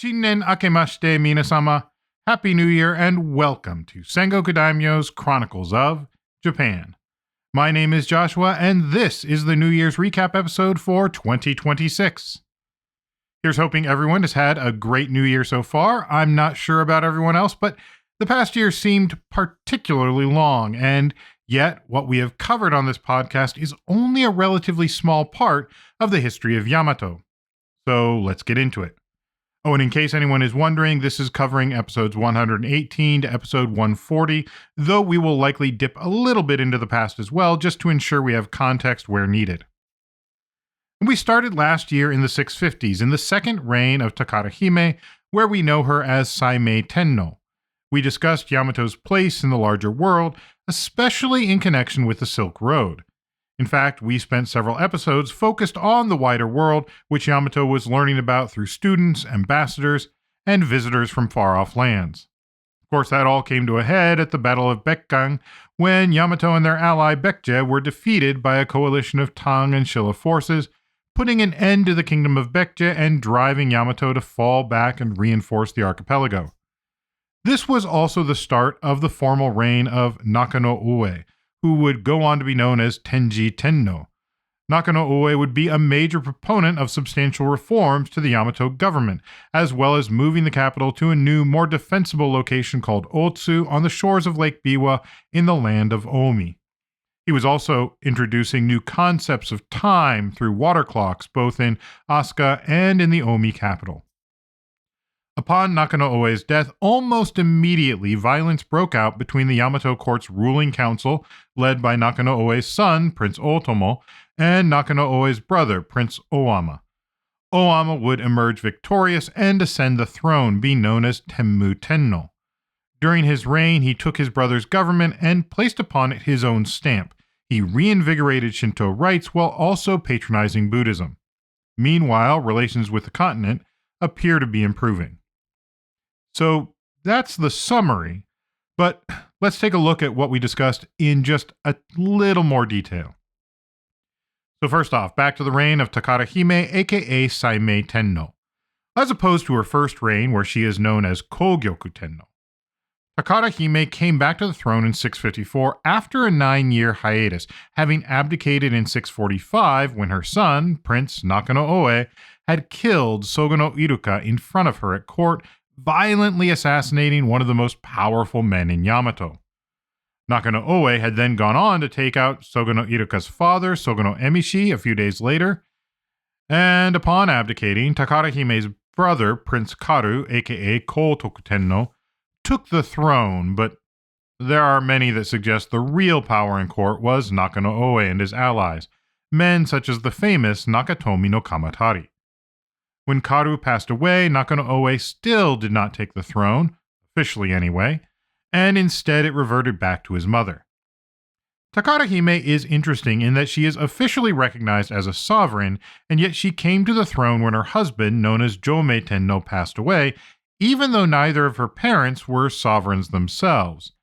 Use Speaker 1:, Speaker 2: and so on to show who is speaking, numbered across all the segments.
Speaker 1: Shinnen Akemashite Minasama, Happy New Year and welcome to Sengoku Daimyo's Chronicles of Japan. My name is Joshua and this is the New Year's recap episode for 2026. Here's hoping everyone has had a great New Year so far. I'm not sure about everyone else, but the past year seemed particularly long, and yet what we have covered on this podcast is only a relatively small part of the history of Yamato. So let's get into it. Oh, and in case anyone is wondering, this is covering episodes 118 to episode 140, though we will likely dip a little bit into the past as well, just to ensure we have context where needed. We started last year in the 650s, in the second reign of Takara Hime, where we know her as Saimei Tennou. We discussed Yamato's place in the larger world, especially in connection with the Silk Road. In fact, we spent several episodes focused on the wider world, which Yamato was learning about through students, ambassadors, and visitors from far-off lands. Of course, that all came to a head at the Battle of Baekgang, when Yamato and their ally Baekje were defeated by a coalition of Tang and Silla forces, putting an end to the Kingdom of Baekje and driving Yamato to fall back and reinforce the archipelago. This was also the start of the formal reign of Nakano-Ue, who would go on to be known as Tenji Tenno. Nakano-Ue would be a major proponent of substantial reforms to the Yamato government, as well as moving the capital to a new, more defensible location called Otsu on the shores of Lake Biwa in the land of Omi. He was also introducing new concepts of time through water clocks, both in Asuka and in the Omi capital. Upon Nakano-Ue's death, almost immediately violence broke out between the Yamato court's ruling council, led by Nakano-Ue's son, Prince Otomo, and Nakano-Ue's brother, Prince Owama. Owama would emerge victorious and ascend the throne, being known as Tenmu Tenno. During his reign, he took his brother's government and placed upon it his own stamp. He reinvigorated Shinto rites while also patronizing Buddhism. Meanwhile, relations with the continent appear to be improving. So that's the summary, but let's take a look at what we discussed in just a little more detail. So first off, back to the reign of Takara Hime, aka Saimei Tennou, as opposed to her first reign where she is known as Kogyoku Tennou. Takara Hime came back to the throne in 654 after a 9-year hiatus, having abdicated in 645 when her son, Prince Nakano-Ue, had killed Sogono Iruka in front of her at court, violently assassinating one of the most powerful men in Yamato. Nakano-Ue had then gone on to take out Sogono Iruka's father, Sogono Emishi, a few days later, and upon abdicating, Takara Hime's brother, Prince Karu, aka Kotoku Tenno, took the throne, but there are many that suggest the real power in court was Nakano-Ue and his allies, men such as the famous Nakatomi no Kamatari. When Karu passed away, Nakano-Ue still did not take the throne, officially anyway, and instead it reverted back to his mother. Takara Hime is interesting in that she is officially recognized as a sovereign, and yet she came to the throne when her husband, known as Jomei Tenno, passed away, even though neither of her parents were sovereigns themselves.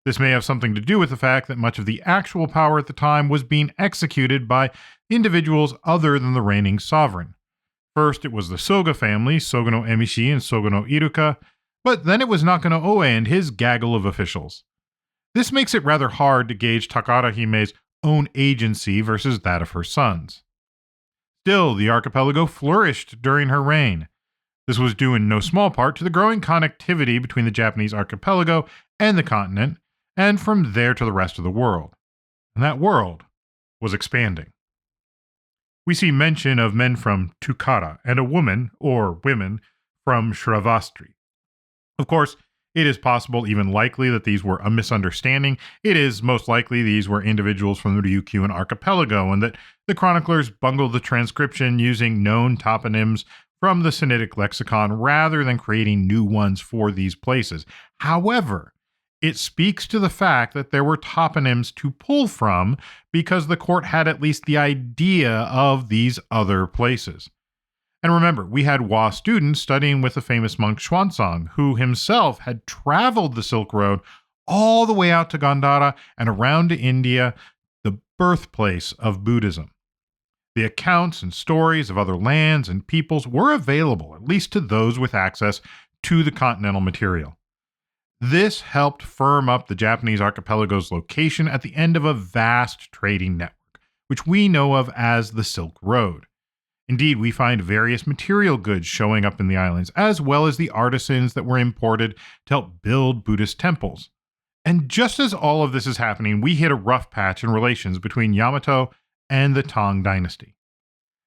Speaker 1: This may have something to do with the fact that much of the actual power at the time was being executed by individuals other than the reigning sovereign. First, it was the Soga family, Sogono Emishi and Sogono Iruka, but then it was Nakano-Ue and his gaggle of officials. This makes it rather hard to gauge Takara Hime's own agency versus that of her sons. Still, the archipelago flourished during her reign. This was due in no small part to the growing connectivity between the Japanese archipelago and the continent, and from there to the rest of the world. And that world was expanding. We see mention of men from Tukara and a woman, or women, from Shravastri. Of course, it is possible, even likely, that these were a misunderstanding. It is most likely these were individuals from the Ryukyuan archipelago, and that the chroniclers bungled the transcription using known toponyms from the Sinitic lexicon rather than creating new ones for these places. However, it speaks to the fact that there were toponyms to pull from because the court had at least the idea of these other places. And remember, we had Wa students studying with the famous monk Xuanzang, who himself had traveled the Silk Road all the way out to Gandhara and around to India, the birthplace of Buddhism. The accounts and stories of other lands and peoples were available, at least to those with access to the continental material. This helped firm up the Japanese archipelago's location at the end of a vast trading network, which we know of as the Silk Road. Indeed, we find various material goods showing up in the islands, as well as the artisans that were imported to help build Buddhist temples. And just as all of this is happening, we hit a rough patch in relations between Yamato and the Tang dynasty.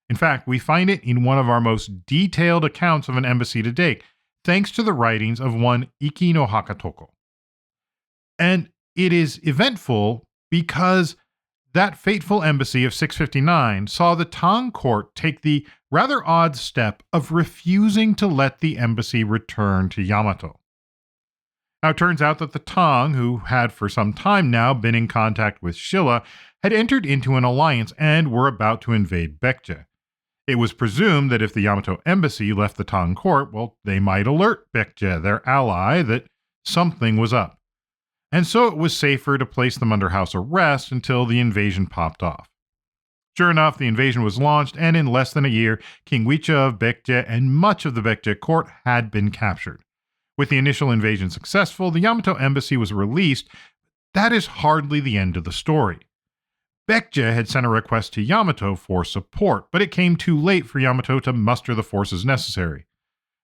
Speaker 1: In fact, we find it in one of our most detailed accounts of an embassy to date, thanks to the writings of one Iki no Hakatoko. And it is eventful because that fateful embassy of 659 saw the Tang court take the rather odd step of refusing to let the embassy return to Yamato. Now, it turns out that the Tang, who had for some time now been in contact with Silla, had entered into an alliance and were about to invade Baekje. It was presumed that if the Yamato embassy left the Tang court, well, they might alert Baekje, their ally, that something was up. And so it was safer to place them under house arrest until the invasion popped off. Sure enough, the invasion was launched, and in less than a year, King Wicha of Baekje and much of the Baekje court had been captured. With the initial invasion successful, the Yamato embassy was released. That is hardly the end of the story. Baekje had sent a request to Yamato for support, but it came too late for Yamato to muster the forces necessary.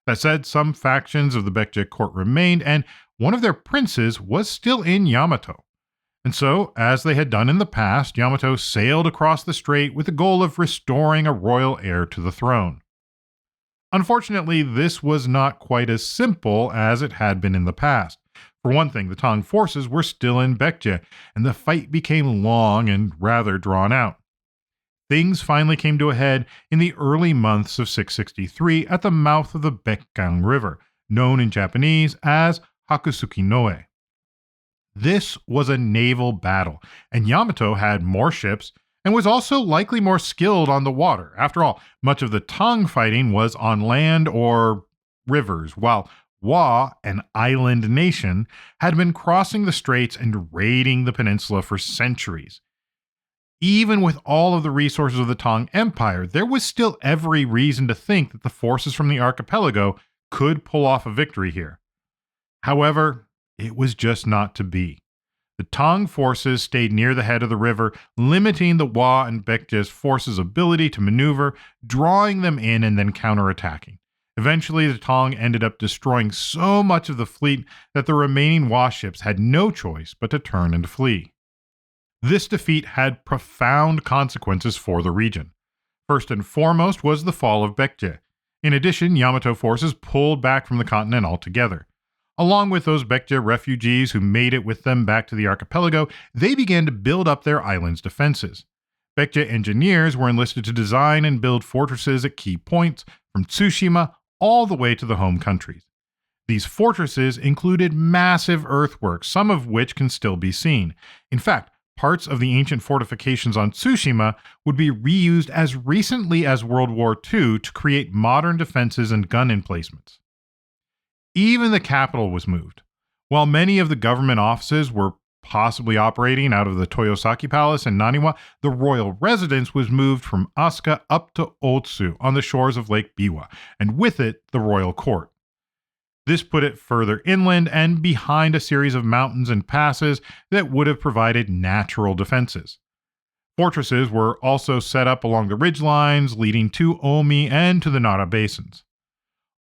Speaker 1: That said, some factions of the Baekje court remained, and one of their princes was still in Yamato. And so, as they had done in the past, Yamato sailed across the strait with the goal of restoring a royal heir to the throne. Unfortunately, this was not quite as simple as it had been in the past. For one thing, the Tang forces were still in Baekje, and the fight became long and rather drawn out. Things finally came to a head in the early months of 663 at the mouth of the Baekgang River, known in Japanese as Hakusuki Noe. This was a naval battle, and Yamato had more ships and was also likely more skilled on the water. After all, much of the Tang fighting was on land or rivers, while Wa, an island nation, had been crossing the straits and raiding the peninsula for centuries. Even with all of the resources of the Tang Empire, there was still every reason to think that the forces from the archipelago could pull off a victory here. However, it was just not to be. The Tang forces stayed near the head of the river, limiting the Wa and Baekje's forces' ability to maneuver, drawing them in and then counterattacking. Eventually, the Tang ended up destroying so much of the fleet that the remaining Wa ships had no choice but to turn and flee. This defeat had profound consequences for the region. First and foremost was the fall of Baekje. In addition, Yamato forces pulled back from the continent altogether. Along with those Baekje refugees who made it with them back to the archipelago, they began to build up their island's defenses. Baekje engineers were enlisted to design and build fortresses at key points, from Tsushima all the way to the home countries. These fortresses included massive earthworks, some of which can still be seen. In fact, parts of the ancient fortifications on Tsushima would be reused as recently as World War II to create modern defenses and gun emplacements. Even the capital was moved. While many of the government offices were possibly operating out of the Toyosaki Palace in Naniwa, the royal residence was moved from Asuka up to Otsu on the shores of Lake Biwa, and with it, the royal court. This put it further inland and behind a series of mountains and passes that would have provided natural defenses. Fortresses were also set up along the ridgelines leading to Omi and to the Nara basins.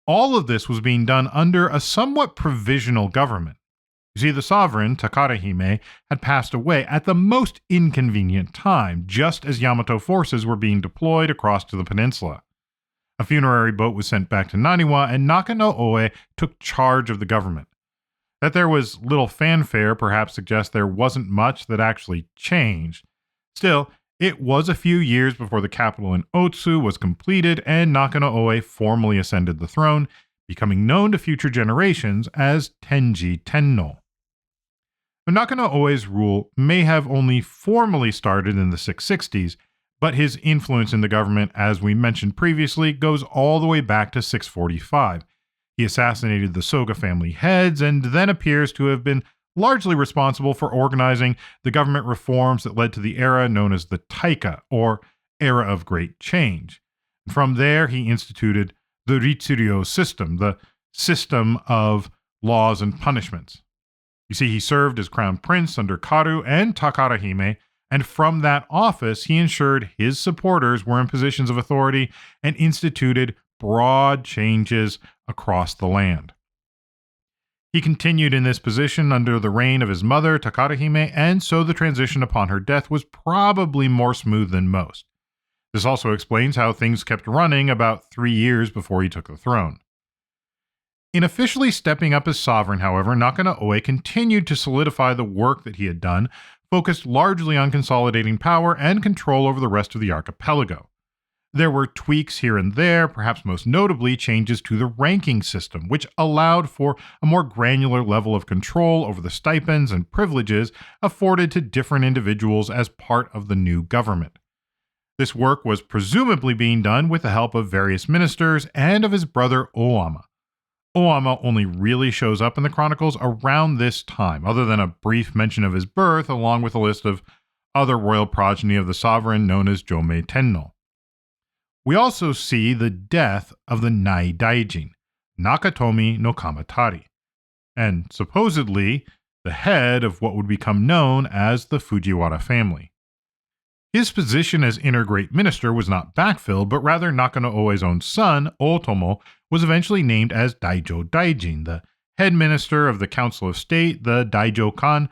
Speaker 1: All of this was being done under a somewhat provisional government. You see, the sovereign, Takara Hime, had passed away at the most inconvenient time, just as Yamato forces were being deployed across to the peninsula. A funerary boat was sent back to Naniwa, and Nakano-Oe took charge of the government. That there was little fanfare perhaps suggests there wasn't much that actually changed. Still, it was a few years before the capital in Otsu was completed and Nakano-Oe formally ascended the throne, becoming known to future generations as Tenji Tennou. Nakano-Oe's rule may have only formally started in the 660s, but his influence in the government, as we mentioned previously, goes all the way back to 645. He assassinated the Soga family heads and then appears to have been largely responsible for organizing the government reforms that led to the era known as the Taika, or era of great change. From there, he instituted the Ritsuryo system, the system of laws and punishments. You see, he served as crown prince under Karu and Takara Hime, and from that office, he ensured his supporters were in positions of authority and instituted broad changes across the land. He continued in this position under the reign of his mother, Takara Hime, and so the transition upon her death was probably more smooth than most. This also explains how things kept running about 3 years before he took the throne. In officially stepping up as sovereign, however, Nakano-Oe continued to solidify the work that he had done, focused largely on consolidating power and control over the rest of the archipelago. There were tweaks here and there, perhaps most notably changes to the ranking system, which allowed for a more granular level of control over the stipends and privileges afforded to different individuals as part of the new government. This work was presumably being done with the help of various ministers and of his brother Oama. Oama only really shows up in the Chronicles around this time, other than a brief mention of his birth, along with a list of other royal progeny of the sovereign known as Saimei Tennou. We also see the death of the Nai Daijin, Nakatomi no Kamatari, and supposedly the head of what would become known as the Fujiwara family. His position as inner great minister was not backfilled, but rather Nakano-Oe's own son, Otomo, was eventually named as Daijo Daijin, the head minister of the Council of State, the Daijo-kan,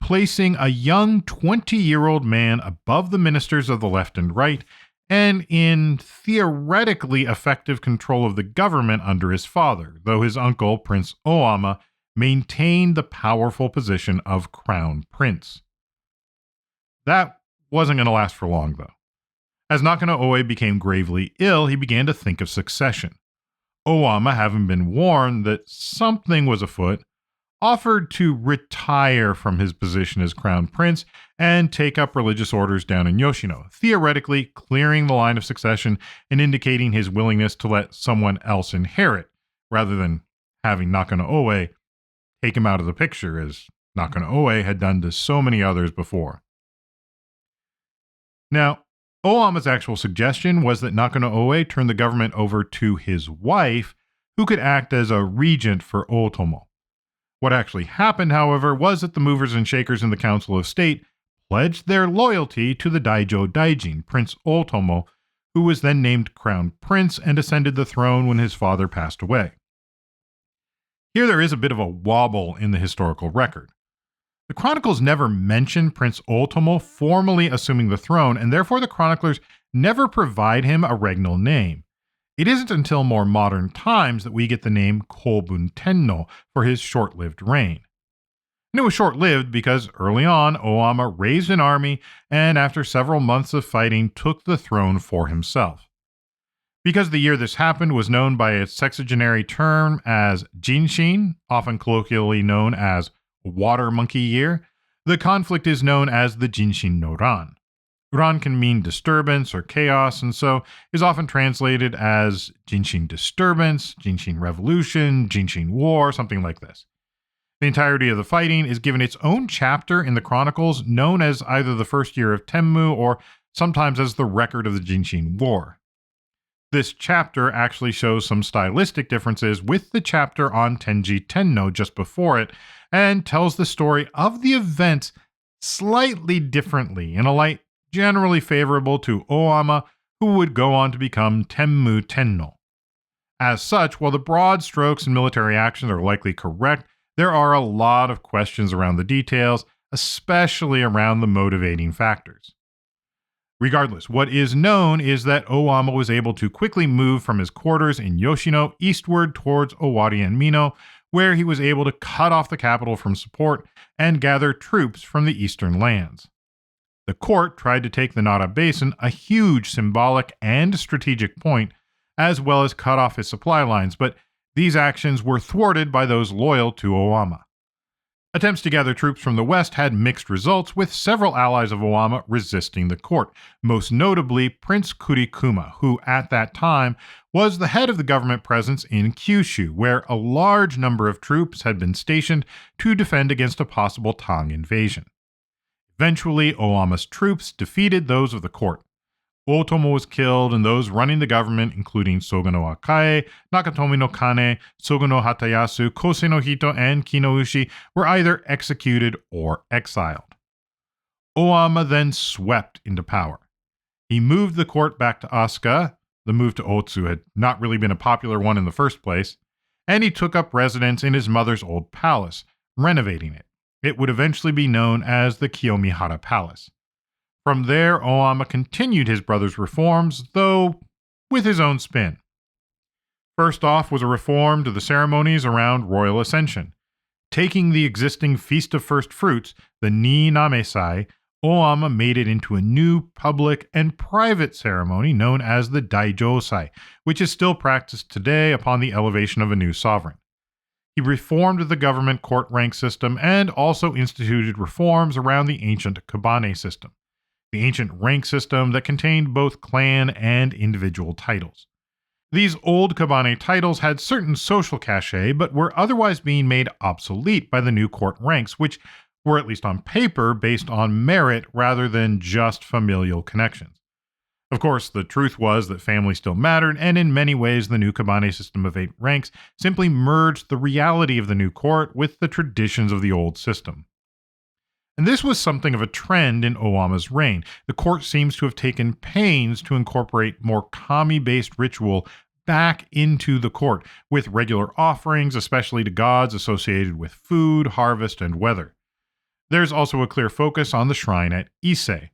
Speaker 1: placing a young 20-year-old man above the ministers of the left and right, and in theoretically effective control of the government under his father, though his uncle, Prince Oama, maintained the powerful position of crown prince. That wasn't going to last for long, though. As Nakano-Oe became gravely ill, he began to think of succession. Oama, having been warned that something was afoot, offered to retire from his position as crown prince and take up religious orders down in Yoshino, theoretically clearing the line of succession and indicating his willingness to let someone else inherit, rather than having Nakano-Oe take him out of the picture, as Nakano-Oe had done to so many others before. Now, Oama's actual suggestion was that Nakano-Oe turn the government over to his wife, who could act as a regent for Otomo. What actually happened, however, was that the movers and shakers in the Council of State pledged their loyalty to the Daijo Daijin, Prince Otomo, who was then named crown prince and ascended the throne when his father passed away. Here there is a bit of a wobble in the historical record. The Chronicles never mention Prince Otomo formally assuming the throne, and therefore the chroniclers never provide him a regnal name. It isn't until more modern times that we get the name Kobun Tenno for his short-lived reign. And it was short-lived because early on, Oama raised an army and after several months of fighting took the throne for himself. Because the year this happened was known by its sexagenary term as Jinshin, often colloquially known as Water Monkey Year, the conflict is known as the Jinshin no Ran. Ran can mean disturbance or chaos, and so is often translated as Jinshin Disturbance, Jinshin Revolution, Jinshin War, something like this. The entirety of the fighting is given its own chapter in the Chronicles, known as either the First Year of Tenmu or sometimes as the Record of the Jinshin War. This chapter actually shows some stylistic differences with the chapter on Tenji Tenno just before it, and tells the story of the events slightly differently, in a light generally favorable to Oama, who would go on to become Tenmu Tenno. As such, while the broad strokes and military actions are likely correct, there are a lot of questions around the details, especially around the motivating factors. Regardless, what is known is that Oama was able to quickly move from his quarters in Yoshino eastward towards Owari and Mino, where he was able to cut off the capital from support and gather troops from the eastern lands. The court tried to take the Nara Basin, a huge symbolic and strategic point, as well as cut off his supply lines, but these actions were thwarted by those loyal to Oama. Attempts to gather troops from the west had mixed results, with several allies of Oama resisting the court, most notably Prince Kurikuma, who at that time was the head of the government presence in Kyushu, where a large number of troops had been stationed to defend against a possible Tang invasion. Eventually, Oama's troops defeated those of the court. Otomo was killed, and those running the government, including Soga no Akae, Nakatomi no Kane, Soga no Hatayasu, Kosei no Hito, and Kinoushi, were either executed or exiled. Oama then swept into power. He moved the court back to Asuka. The move to Otsu had not really been a popular one in the first place, and he took up residence in his mother's old palace, renovating it. It would eventually be known as the Kiyomihara Palace. From there, Oama continued his brother's reforms, though with his own spin. First off was a reform to the ceremonies around royal ascension. Taking the existing Feast of First Fruits, the Ni Namesai, Oama made it into a new public and private ceremony known as the Daijosai, which is still practiced today upon the elevation of a new sovereign. He reformed the government court rank system and also instituted reforms around the ancient Kabane system, the ancient rank system that contained both clan and individual titles. These old Kabane titles had certain social cachet, but were otherwise being made obsolete by the new court ranks, which were, at least on paper, based on merit rather than just familial connections. Of course, the truth was that family still mattered, and in many ways the new Kabane system of 8 ranks simply merged the reality of the new court with the traditions of the old system. And this was something of a trend in Oama's reign. The court seems to have taken pains to incorporate more kami-based ritual back into the court, with regular offerings, especially to gods associated with food, harvest, and weather. There's also a clear focus on the shrine at Ise.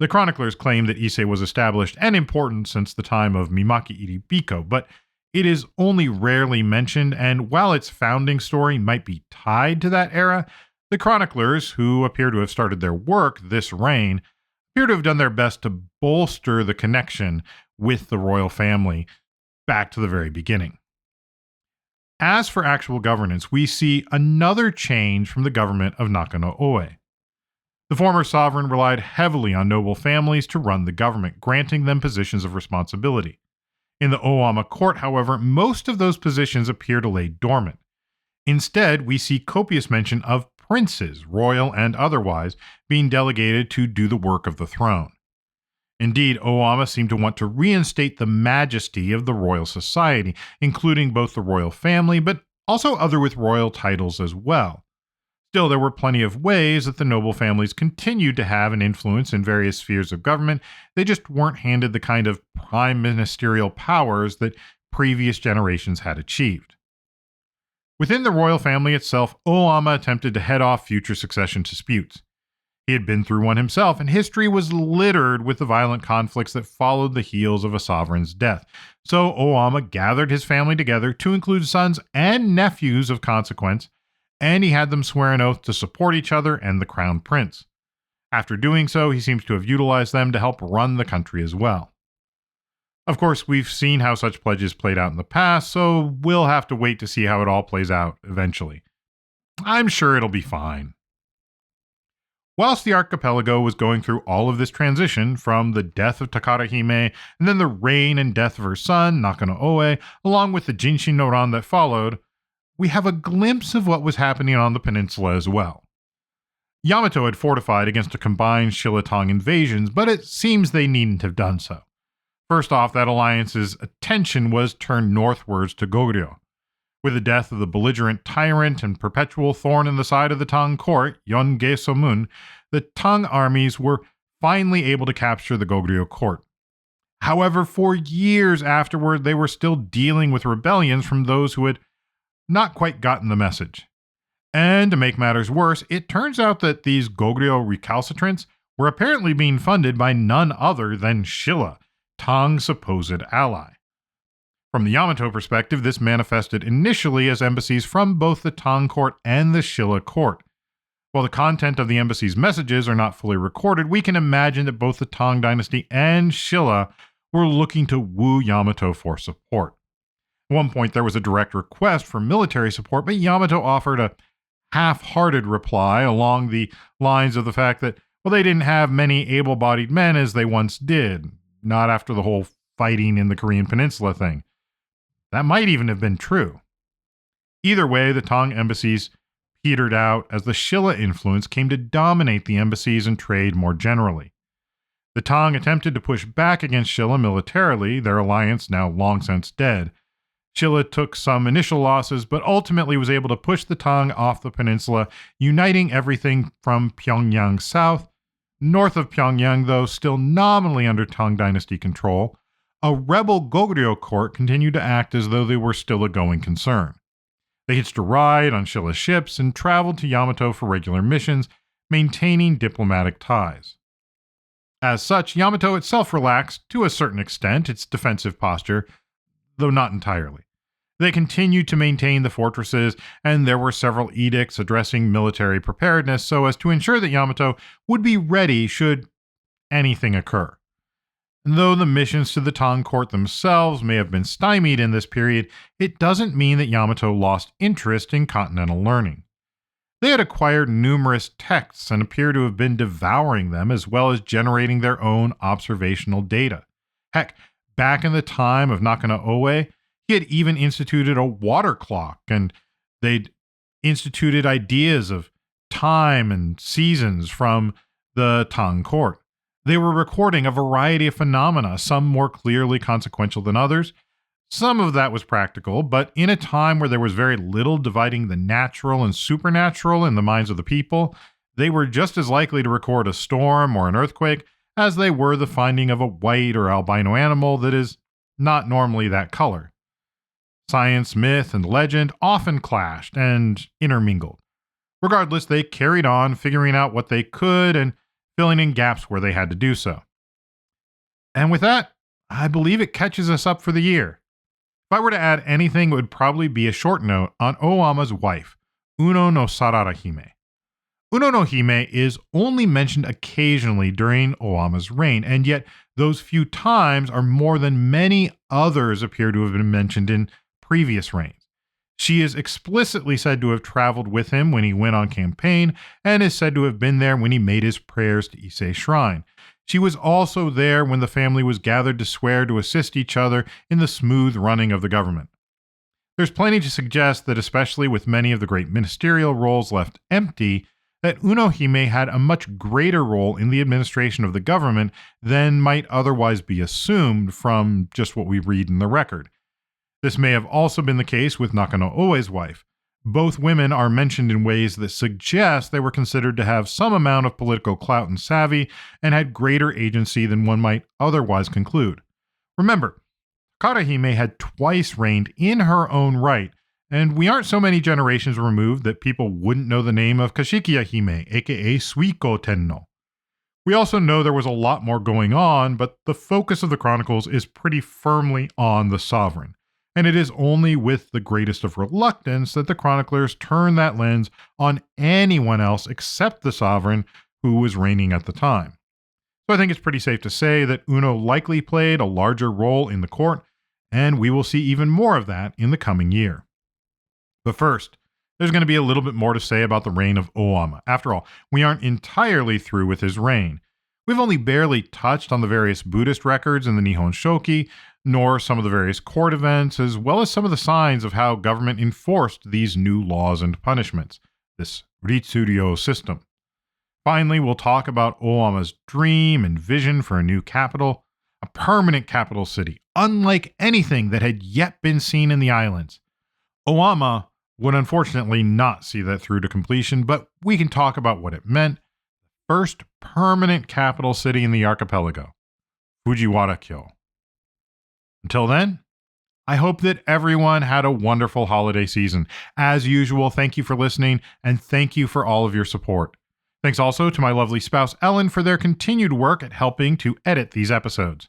Speaker 1: The chroniclers claim that Ise was established and important since the time of Mimaki Iribiko, but it is only rarely mentioned, and while its founding story might be tied to that era, the chroniclers, who appear to have started their work this reign, appear to have done their best to bolster the connection with the royal family back to the very beginning. As for actual governance, we see another change from the government of Nakano-Oe. The former sovereign relied heavily on noble families to run the government, granting them positions of responsibility. In the Oama court, however, most of those positions appear to lay dormant. Instead, we see copious mention of princes, royal and otherwise, being delegated to do the work of the throne. Indeed, Oama seemed to want to reinstate the majesty of the royal society, including both the royal family, but also other with royal titles as well. Still, there were plenty of ways that the noble families continued to have an influence in various spheres of government. They just weren't handed the kind of prime ministerial powers that previous generations had achieved. Within the royal family itself, Oama attempted to head off future succession disputes. He had been through one himself, and history was littered with the violent conflicts that followed the heels of a sovereign's death. So Oama gathered his family together to include sons and nephews of consequence, and he had them swear an oath to support each other and the crown prince. After doing so, he seems to have utilized them to help run the country as well. Of course, we've seen how such pledges played out in the past, so we'll have to wait to see how it all plays out eventually. I'm sure it'll be fine. Whilst the archipelago was going through all of this transition, from the death of Takara Hime and then the reign and death of her son, Nakano-Oe, along with the Jinshin no Ran that followed, we have a glimpse of what was happening on the peninsula as well. Yamato had fortified against a combined Shilla-Tang invasions, but it seems they needn't have done so. First off, that alliance's attention was turned northwards to Goguryeo. With the death of the belligerent tyrant and perpetual thorn in the side of the Tang court, Yonge Somun, the Tang armies were finally able to capture the Goguryeo court. However, for years afterward, they were still dealing with rebellions from those who had not quite gotten the message. And to make matters worse, it turns out that these Goguryeo recalcitrants were apparently being funded by none other than Shilla, Tang's supposed ally. From the Yamato perspective, this manifested initially as embassies from both the Tang court and the Shilla court. While the content of the embassy's messages are not fully recorded, we can imagine that both the Tang dynasty and Shilla were looking to woo Yamato for support. At one point, there was a direct request for military support, but Yamato offered a half-hearted reply along the lines of the fact that, well, they didn't have many able-bodied men as they once did, not after the whole fighting in the Korean Peninsula thing. That might even have been true. Either way, the Tang embassies petered out as the Shilla influence came to dominate the embassies and trade more generally. The Tang attempted to push back against Silla militarily, their alliance now long since dead. Silla took some initial losses, but ultimately was able to push the Tang off the peninsula, uniting everything from Pyongyang south. North of Pyongyang, though still nominally under Tang dynasty control, a rebel Goguryeo court continued to act as though they were still a going concern. They hitched a ride on Shilla's ships and traveled to Yamato for regular missions, maintaining diplomatic ties. As such, Yamato itself relaxed, to a certain extent, its defensive posture, though not entirely. They continued to maintain the fortresses, and there were several edicts addressing military preparedness so as to ensure that Yamato would be ready should anything occur. And though the missions to the Tang court themselves may have been stymied in this period, it doesn't mean that Yamato lost interest in continental learning. They had acquired numerous texts and appear to have been devouring them as well as generating their own observational data. Heck, back in the time of Nakano-Oe, he had even instituted a water clock, and they'd instituted ideas of time and seasons from the Tang court. They were recording a variety of phenomena, some more clearly consequential than others. Some of that was practical, but in a time where there was very little dividing the natural and supernatural in the minds of the people, they were just as likely to record a storm or an earthquake as they were the finding of a white or albino animal that is not normally that color. Science, myth, and legend often clashed and intermingled. Regardless, they carried on, figuring out what they could and filling in gaps where they had to do so. And with that, I believe it catches us up for the year. If I were to add anything, it would probably be a short note on Oama's wife, Uno no Sarara Hime. Uno no Hime is only mentioned occasionally during Oama's reign, and yet those few times are more than many others appear to have been mentioned in previous reigns. She is explicitly said to have traveled with him when he went on campaign, and is said to have been there when he made his prayers to Ise Shrine. She was also there when the family was gathered to swear to assist each other in the smooth running of the government. There's plenty to suggest that, especially with many of the great ministerial roles left empty, that Uno Hime had a much greater role in the administration of the government than might otherwise be assumed from just what we read in the record. This may have also been the case with Nakano-Oe's wife. Both women are mentioned in ways that suggest they were considered to have some amount of political clout and savvy and had greater agency than one might otherwise conclude. Remember, Takara Hime had twice reigned in her own right, and we aren't so many generations removed that people wouldn't know the name of Kashikiya Hime, aka Suiko Tennou. We also know there was a lot more going on, but the focus of the Chronicles is pretty firmly on the sovereign. And it is only with the greatest of reluctance that the chroniclers turn that lens on anyone else except the sovereign who was reigning at the time. So I think it's pretty safe to say that Uno likely played a larger role in the court, and we will see even more of that in the coming year. But first, there's going to be a little bit more to say about the reign of Oama. After all, we aren't entirely through with his reign. We've only barely touched on the various Buddhist records in the Nihon Shoki, nor some of the various court events, as well as some of the signs of how government enforced these new laws and punishments, this Ritsuryo system. Finally, we'll talk about Oama's dream and vision for a new capital, a permanent capital city, unlike anything that had yet been seen in the islands. Oama would unfortunately not see that through to completion, but we can talk about what it meant. First permanent capital city in the archipelago, Fujiwara-kyo. Until then, I hope that everyone had a wonderful holiday season. As usual, thank you for listening, and thank you for all of your support. Thanks also to my lovely spouse, Ellen, for their continued work at helping to edit these episodes.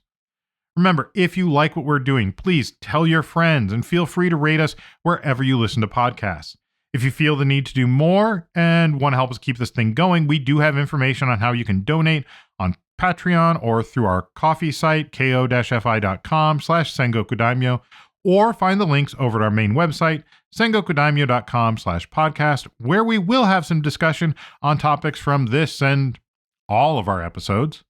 Speaker 1: Remember, if you like what we're doing, please tell your friends and feel free to rate us wherever you listen to podcasts. If you feel the need to do more and want to help us keep this thing going, we do have information on how you can donate on Patreon or through our coffee site, ko-fi.com/Sengoku Daimyo, or find the links over at our main website, sengokudaimyo.com/podcast, where we will have some discussion on topics from this and all of our episodes.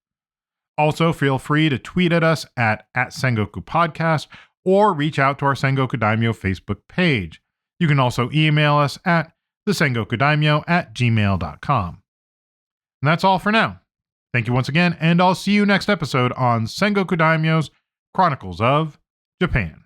Speaker 1: Also, feel free to tweet at us at Sengoku Podcast or reach out to our Sengoku Daimyo Facebook page. You can also email us at thesengokudaimyo@gmail.com. And that's all for now. Thank you once again, and I'll see you next episode on Sengoku Daimyo's Chronicles of Japan.